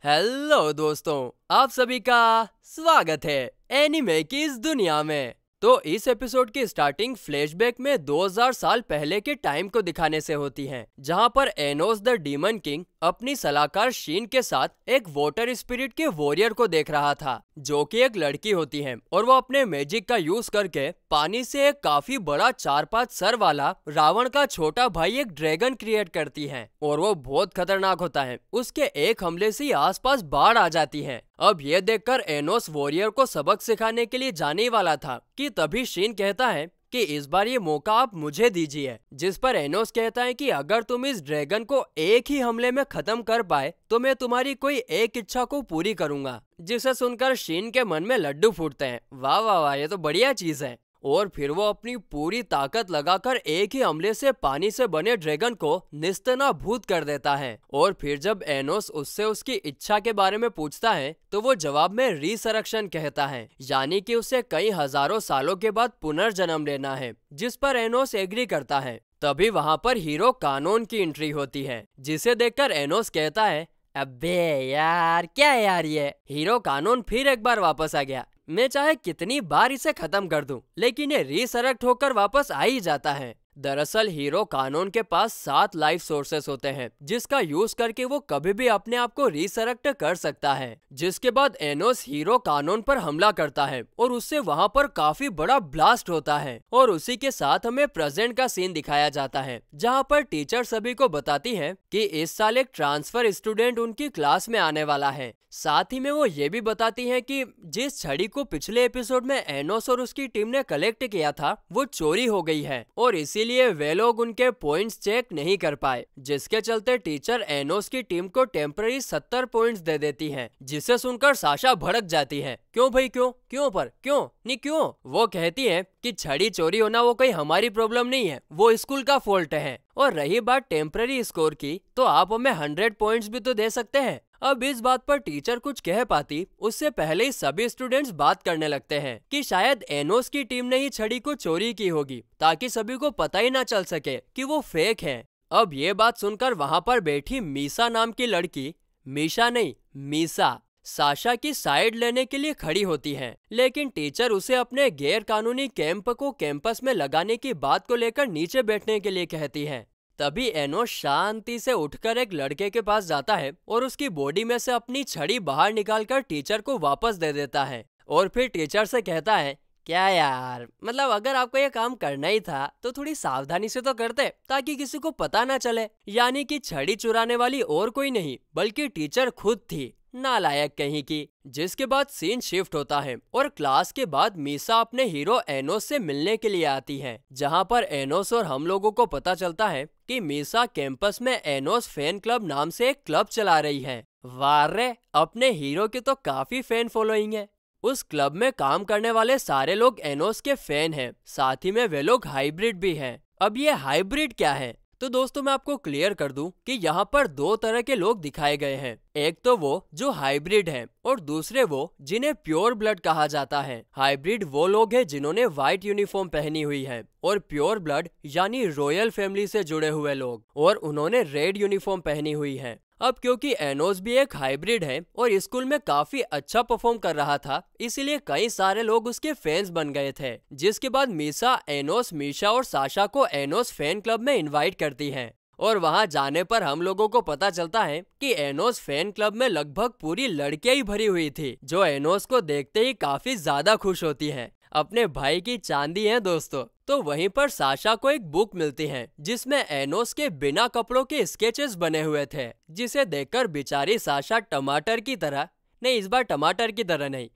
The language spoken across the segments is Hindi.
हेलो दोस्तों, आप सभी का स्वागत है एनीमे की इस दुनिया में। तो इस एपिसोड की स्टार्टिंग फ्लैशबैक में 2000 साल पहले के टाइम को दिखाने से होती है, जहां पर एनोस द डीमन किंग अपनी सलाहकार शीन के साथ एक वाटर स्पिरिट के वॉरियर को देख रहा था, जो कि एक लड़की होती है और वो अपने मैजिक का यूज करके पानी से एक काफी बड़ा 4-5 सर वाला रावण का छोटा भाई एक ड्रैगन क्रिएट करती है और वो बहुत खतरनाक होता है। उसके एक हमले से ही आसपास बाढ़ आ जाती है। अब ये देखकर एनोस वॉरियर को सबक सिखाने के लिए जाने वाला था कि तभी शीन कहता है कि इस बार ये मौका आप मुझे दीजिए, जिस पर एनोस कहता है कि अगर तुम इस ड्रैगन को एक ही हमले में खत्म कर पाए तो मैं तुम्हारी कोई एक इच्छा को पूरी करूंगा। जिसे सुनकर शीन के मन में लड्डू फूटते हैं। वाह वाह वाह, ये तो बढ़िया चीज है। और फिर वो अपनी पूरी ताकत लगाकर एक ही हमले से पानी से बने ड्रैगन को निस्तेनाबूद कर देता है। और फिर जब एनोस उससे उसकी इच्छा के बारे में पूछता है तो वो जवाब में रिसरेक्शन कहता है, यानी कि उसे कई हजारों सालों के बाद पुनर्जन्म लेना है, जिस पर एनोस एग्री करता है। तभी वहाँ पर हीरो कानून की एंट्री होती है, जिसे देखकर एनोस कहता है, अबे यार क्या है यार, ये हीरो कानून फिर एक बार वापस आ गया। मैं चाहे कितनी बार इसे खत्म कर दूं, लेकिन ये रिसरेक्ट होकर वापस आ ही जाता है। दरअसल हीरो कानून के पास 7 लाइफ सोर्सेस होते हैं, जिसका यूज करके वो कभी भी अपने आप को रिसरेक्ट कर सकता है। जिसके बाद एनोस हीरो कानून पर हमला करता है और उससे वहां पर काफी बड़ा ब्लास्ट होता है। और उसी के साथ हमें प्रेजेंट का सीन दिखाया जाता है, जहां पर टीचर सभी को बताती है कि इस साल एक ट्रांसफर स्टूडेंट उनकी क्लास में आने वाला है। साथ ही में वो ये भी बताती है कि जिस छड़ी को पिछले एपिसोड में एनोस और उसकी टीम ने कलेक्ट किया था वो चोरी हो गई है और इसीलिए वे लोग उनके पॉइंट्स चेक नहीं कर पाए, जिसके चलते टीचर एनोस की टीम को टेम्पररी 70 पॉइंट्स दे देती है। जिसे सुनकर साशा भड़क जाती है। क्यों भाई, क्यों क्यों पर क्यों नहीं क्यों? वो कहती है कि छड़ी चोरी होना वो कोई हमारी प्रॉब्लम नहीं है, वो स्कूल का फॉल्ट है। और रही बात टेम्पररी स्कोर की, तो आप हमें 100 पॉइंट्स भी तो दे सकते हैं। अब इस बात पर टीचर कुछ कह पाती उससे पहले ही सभी स्टूडेंट्स बात करने लगते हैं कि शायद एनोस की टीम ने ही छड़ी को चोरी की होगी, ताकि सभी को पता ही ना चल सके कि वो फेक है। अब ये बात सुनकर वहां पर बैठी मीसा नाम की लड़की, मीशा नहीं मीसा, साशा की साइड लेने के लिए खड़ी होती है, लेकिन टीचर उसे अपने गैर कानूनी कैंप को कैंपस में लगाने की बात को लेकर नीचे बैठने के लिए कहती है। तभी एनोस शांति से उठकर एक लड़के के पास जाता है और उसकी बॉडी में से अपनी छड़ी बाहर निकालकर टीचर को वापस दे देता है। और फिर टीचर से कहता है, क्या यार, मतलब अगर आपको ये काम करना ही था तो थोड़ी सावधानी से तो करते, ताकि किसी को पता ना चले। यानी कि छड़ी चुराने वाली और कोई नहीं बल्कि टीचर खुद थी, नालायक कहीं की। जिसके बाद सीन शिफ्ट होता है और क्लास के बाद मीसा अपने हीरो एनोस से मिलने के लिए आती है, जहां पर एनोस और हम लोगों को पता चलता है कि मीसा कैंपस में एनोस फैन क्लब नाम से एक क्लब चला रही है। वाह रे, अपने हीरो की तो काफी फैन फॉलोइंग है। उस क्लब में काम करने वाले सारे लोग एनोस के फैन हैं, साथ ही में वे लोग हाइब्रिड भी हैं। अब ये हाइब्रिड क्या है? तो दोस्तों मैं आपको क्लियर कर दूं कि यहाँ पर 2 तरह के लोग दिखाए गए हैं। एक तो वो जो हाइब्रिड हैं और दूसरे वो जिन्हें प्योर ब्लड कहा जाता है। हाइब्रिड वो लोग हैं जिन्होंने व्हाइट यूनिफॉर्म पहनी हुई है, और प्योर ब्लड यानी रॉयल फैमिली से जुड़े हुए लोग, और उन्होंने रेड यूनिफॉर्म पहनी हुई है। अब क्योंकि एनोस भी एक हाइब्रिड है और स्कूल में काफी अच्छा परफॉर्म कर रहा था, इसीलिए कई सारे लोग उसके फैंस बन गए थे। जिसके बाद मीसा एनोस, मीशा और साशा को एनोस फैन क्लब में इनवाइट करती है। और वहां जाने पर हम लोगों को पता चलता है कि एनोस फैन क्लब में लगभग पूरी लड़कियां ही भरी हुई थी, जो एनोस को देखते ही काफी ज्यादा खुश होती हैं। अपने भाई की चांदी है दोस्तों। तो वहीं पर साशा को एक बुक मिलती है जिसमें एनोस के बिना कपड़ों के स्केचेस बने हुए थे, जिसे देखकर बेचारी साशा टमाटर की तरह, नहीं इस बार टमाटर की तरह नहीं,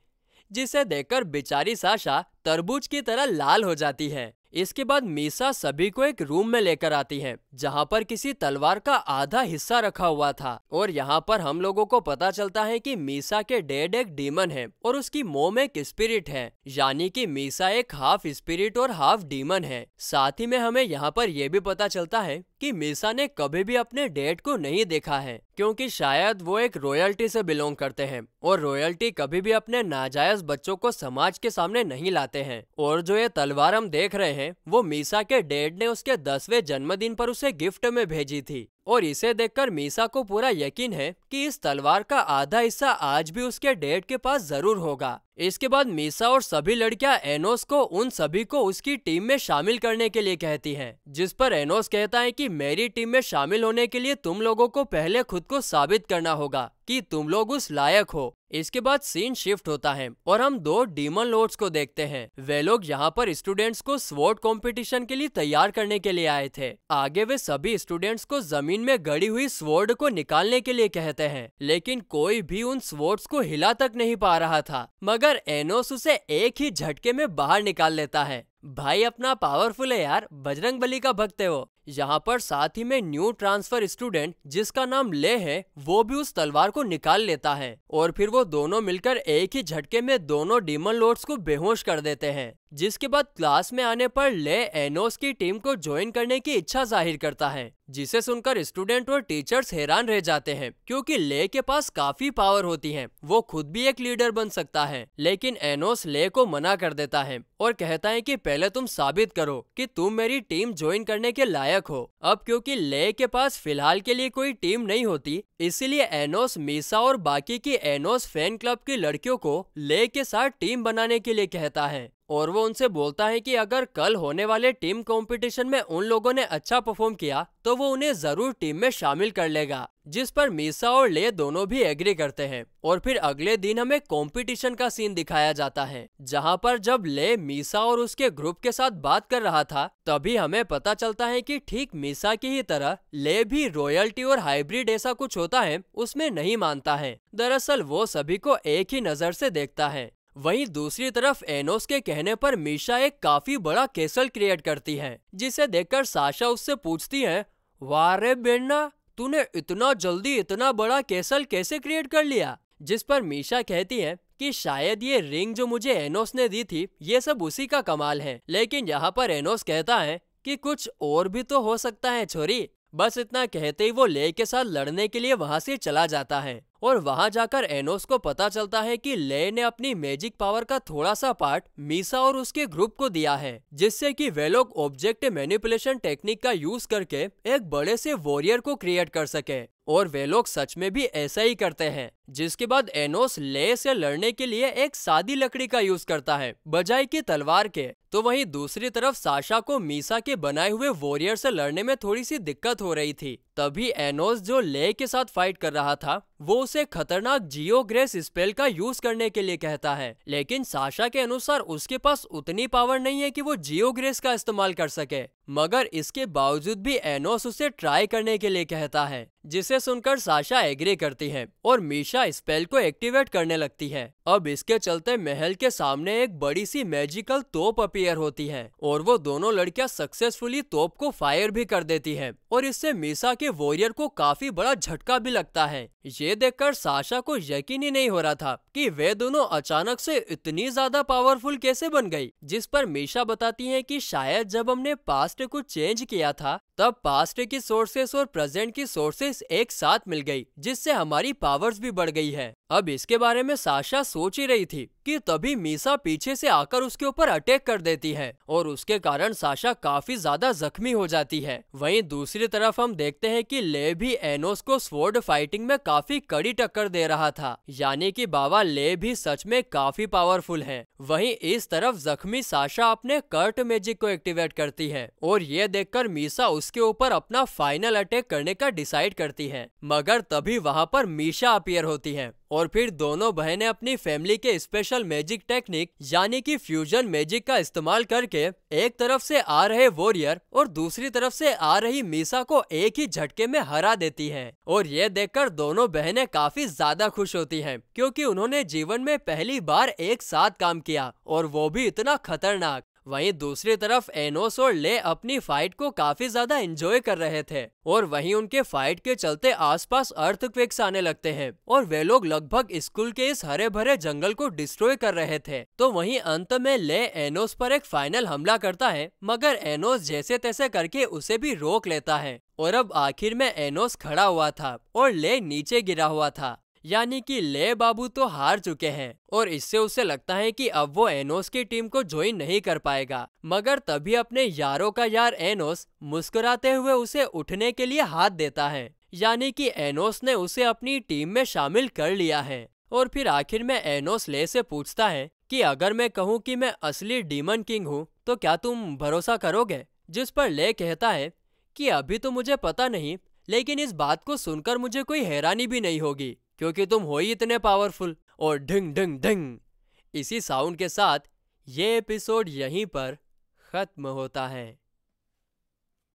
जिसे देखकर बेचारी साशा तरबूज की तरह लाल हो जाती है। इसके बाद मीसा सभी को एक रूम में लेकर आती है, जहां पर किसी तलवार का आधा हिस्सा रखा हुआ था। और यहाँ पर हम लोगों को पता चलता है कि मीसा के डैड एक डीमन है और उसकी मोम एक स्पिरिट है, यानी कि मीसा एक हाफ स्पिरिट और हाफ डीमन है। साथ ही में हमें यहाँ पर यह भी पता चलता है कि मीसा ने कभी भी अपने डैड को नहीं देखा है, क्योंकि शायद वो एक रॉयल्टी से बिलोंग करते हैं और रॉयल्टी कभी भी अपने नाजायज बच्चों को समाज के सामने नहीं लाते हैं। और जो ये तलवार हम देख रहे हैं हैं वो मीसा के डैड ने उसके 10वें जन्मदिन पर उसे गिफ्ट में भेजी थी, और इसे देखकर मीसा को पूरा यकीन है कि इस तलवार का आधा हिस्सा आज भी उसके डैड के पास जरूर होगा। इसके बाद मीसा और सभी लड़कियां एनोस को उन सभी को उसकी टीम में शामिल करने के लिए कहती हैं, जिस पर एनोस कहता है कि मेरी टीम में शामिल होने के लिए तुम लोगों को पहले खुद को साबित करना होगा कि तुम लोग उस लायक हो। इसके बाद सीन शिफ्ट होता है और हम दो डीमन लॉर्ड्स को देखते हैं। वे लोग यहाँ पर स्टूडेंट्स को स्वॉर्ड कंपटीशन के लिए तैयार करने के लिए आए थे। आगे वे सभी स्टूडेंट्स को जमीन में गड़ी हुई स्वॉर्ड को निकालने के लिए कहते हैं, लेकिन कोई भी उन स्वॉर्ड्स को हिला तक नहीं पा रहा था, मगर एनोस उसे एक ही झटके में बाहर निकाल लेता है। भाई अपना पावरफुल है यार, बजरंगबली का भक्त है वो। यहाँ पर साथ ही में न्यू ट्रांसफर स्टूडेंट जिसका नाम ले है वो भी उस तलवार को निकाल लेता है, और फिर वो दोनों मिलकर एक ही झटके में दोनों डीमन लॉर्ड्स को बेहोश कर देते हैं। जिसके बाद क्लास में आने पर ले एनोस की टीम को ज्वाइन करने की इच्छा जाहिर करता है, जिसे सुनकर स्टूडेंट और टीचर्स हैरान रह जाते हैं, क्योंकि ले के पास काफी पावर होती है, वो खुद भी एक लीडर बन सकता है। लेकिन एनोस ले को मना कर देता है और कहता है कि पहले तुम साबित करो कि तुम मेरी टीम ज्वाइन करने के लायक हो। अब क्योंकि ले के पास फिलहाल के लिए कोई टीम नहीं होती, इसीलिए एनोस मीसा और बाकी की एनोस फैन क्लब की लड़कियों को ले के साथ टीम बनाने के लिए कहता है, और वो उनसे बोलता है कि अगर कल होने वाले टीम कंपटीशन में उन लोगों ने अच्छा परफॉर्म किया तो वो उन्हें जरूर टीम में शामिल कर लेगा। जिस पर मीसा और ले दोनों भी एग्री करते हैं, और फिर अगले दिन हमें कंपटीशन का सीन दिखाया जाता है, जहां पर जब ले मीसा और उसके ग्रुप के साथ बात कर रहा था तभी हमें पता चलता है कि ठीक मीसा की ही तरह ले भी रॉयल्टी और हाइब्रिड ऐसा कुछ होता है उसमें नहीं मानता है। दरअसल वो सभी को एक ही नजर से देखता है। वहीं दूसरी तरफ एनोस के कहने पर मीशा एक काफी बड़ा केसल क्रिएट करती है, जिसे देखकर साशा उससे पूछती है, वाह रे बेन्ना, तूने इतना जल्दी इतना बड़ा केसल कैसे क्रिएट कर लिया? जिस पर मीशा कहती है कि शायद ये रिंग जो मुझे एनोस ने दी थी ये सब उसी का कमाल है। लेकिन यहाँ पर एनोस कहता है कि कुछ और भी तो हो सकता है छोरी। बस इतना कहते ही वो ले के साथ लड़ने के लिए वहां से चला जाता है, और वहां जाकर एनोस को पता चलता है कि ले ने अपनी मैजिक पावर का थोड़ा सा पार्ट मीसा और उसके ग्रुप को दिया है, जिससे कि वे लोग ऑब्जेक्ट मैनिपुलेशन टेक्निक का यूज करके एक बड़े से वॉरियर को क्रिएट कर सके। और वे लोग सच में भी ऐसा ही करते हैं। जिसके बाद एनोस ले से लड़ने के लिए एक सादी लकड़ी का यूज करता है बजाय की तलवार के। तो वहीं दूसरी तरफ साशा को मीसा के बनाए हुए वॉरियर से लड़ने में थोड़ी सी दिक्कत हो रही थी। तभी एनोस जो ले के साथ फाइट कर रहा था वो उसे खतरनाक जियो ग्रेस स्पेल का यूज करने के लिए कहता है, लेकिन साशा के अनुसार उसके पास उतनी पावर नहीं है कि वो जियो ग्रेस का इस्तेमाल कर सके। मगर इसके बावजूद भी एनोस उसे ट्राई करने के लिए कहता है, जिसे सुनकर साशा एग्री करती है और मीशा स्पेल को एक्टिवेट करने लगती है। अब इसके चलते महल के सामने एक बड़ी सी मैजिकल तोप अपीयर होती है, और वो दोनों लड़कियां सक्सेसफुली तोप को फायर भी कर देती है, और इससे मीसा के वॉरियर को काफी बड़ा झटका भी लगता है। ये देखकर साशा को यकीन ही नहीं हो रहा था कि वे दोनों अचानक से इतनी ज्यादा पावरफुल कैसे बन गई। जिस पर मीशा बताती है कि शायद जब हमने पास्ट को चेंज किया था तब पास्ट की सोर्सेस और प्रेजेंट की सोर्सेस एक साथ मिल गई, जिससे हमारी पावर्स भी बढ़ गई है। अब इसके बारे में साशा सोच ही रही थी कि तभी मीसा पीछे से आकर उसके ऊपर अटैक कर देती है, और उसके कारण साशा काफी ज्यादा जख्मी हो जाती है। वहीं दूसरी तरफ हम देखते हैं कि ले भी एनोस को स्वॉर्ड फाइटिंग में काफी कड़ी टक्कर दे रहा था, यानी कि बाबा ले भी सच में काफी पावरफुल है। वहीं इस तरफ जख्मी साशा अपने कर्ट मैजिक को एक्टिवेट करती है, और ये देखकर मीसा उसके ऊपर अपना फाइनल अटैक करने का डिसाइड करती है। मगर तभी वहां पर मीशा अपीयर होती है, और फिर दोनों बहनें अपनी फैमिली के स्पेशल मैजिक टेक्निक यानी कि फ्यूजन मैजिक का इस्तेमाल करके एक तरफ से आ रहे वॉरियर और दूसरी तरफ से आ रही मीसा को एक ही झटके में हरा देती हैं। और ये देखकर दोनों बहनें काफी ज्यादा खुश होती हैं, क्योंकि उन्होंने जीवन में पहली बार एक साथ काम किया, और वो भी इतना खतरनाक। वहीं दूसरी तरफ एनोस और ले अपनी फाइट को काफी ज्यादा एंजॉय कर रहे थे, और वहीं उनके फाइट के चलते आसपास अर्थक्वेक्स आने लगते हैं, और वे लोग लगभग स्कूल के इस हरे भरे जंगल को डिस्ट्रॉय कर रहे थे। तो वहीं अंत में ले एनोस पर एक फाइनल हमला करता है, मगर एनोस जैसे तैसे करके उसे भी रोक लेता है, और अब आखिर में एनोस खड़ा हुआ था और ले नीचे गिरा हुआ था। यानी कि ले बाबू तो हार चुके हैं और इससे उसे लगता है कि अब वो एनोस की टीम को ज्वाइन नहीं कर पाएगा। मगर तभी अपने यारों का यार एनोस मुस्कुराते हुए उसे उठने के लिए हाथ देता है, यानी कि एनोस ने उसे अपनी टीम में शामिल कर लिया है। और फिर आखिर में एनोस ले से पूछता है कि अगर मैं कहूँ कि मैं असली डीमन किंग हूँ तो क्या तुम भरोसा करोगे? जिस पर ले कहता है कि अभी तो मुझे पता नहीं, लेकिन इस बात को सुनकर मुझे कोई हैरानी भी नहीं होगी क्योंकि तुम हो ही इतने पावरफुल। और ढिंग ढिंग ढिंग, इसी साउंड के साथ ये एपिसोड यहीं पर खत्म होता है।